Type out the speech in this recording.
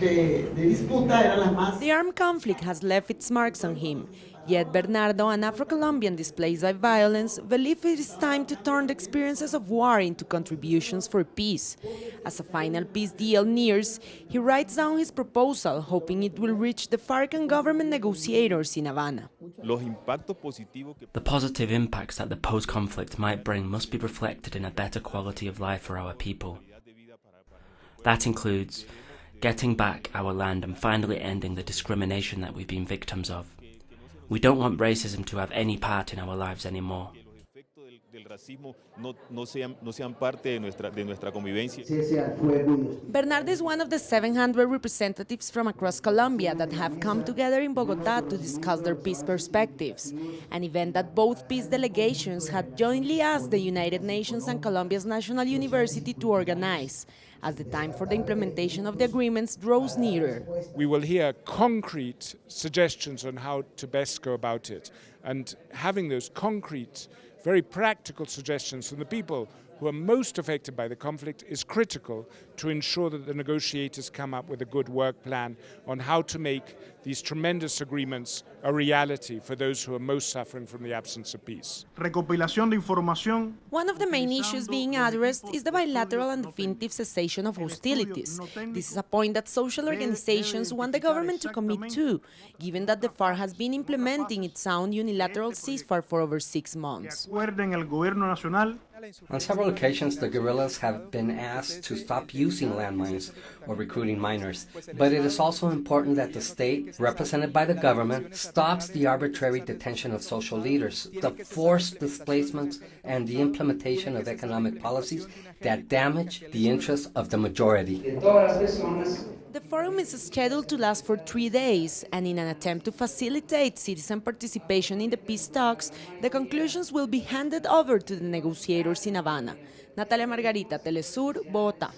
The armed conflict has left its marks on him, yet Bernardo, an Afro-Colombian displaced by violence, believes it is time to turn the experiences of war into contributions for peace. As a final peace deal nears, he writes down his proposal, hoping it will reach the FARC and government negotiators in Havana. The positive impacts that the post-conflict might bring must be reflected in a better quality of life for our people. That includes getting back our land and finally ending the discrimination that we've been victims of. We don't want racism to have any part in our lives anymore. Bernardo is one of the 700 representatives from across Colombia that have come together in Bogotá to discuss their peace perspectives, an event that both peace delegations had jointly asked the United Nations and Colombia's National University to organize, as the time for the implementation of the agreements draws nearer. We will hear concrete suggestions on how to best go about it, and having those concrete, very practical suggestions from the people who are most affected by the conflict is critical to ensure that the negotiators come up with a good work plan on how to make these tremendous agreements a reality for those who are most suffering from the absence of peace. One of the main issues being addressed is the bilateral and definitive cessation of hostilities. This is a point that social organizations want the government to commit to, given that the FARC has been implementing its own unilateral ceasefire for over 6 months. On several occasions, the guerrillas have been asked to stop using landmines or recruiting miners. But it is also important that the state, represented by the government, stops the arbitrary detention of social leaders, the forced displacements, and the implementation of economic policies that damage the interests of the majority. The forum is scheduled to last for 3 days, and in an attempt to facilitate citizen participation in the peace talks, the conclusions will be handed over to the negotiators in Havana. Natalia Margarita, Telesur, Bogotá.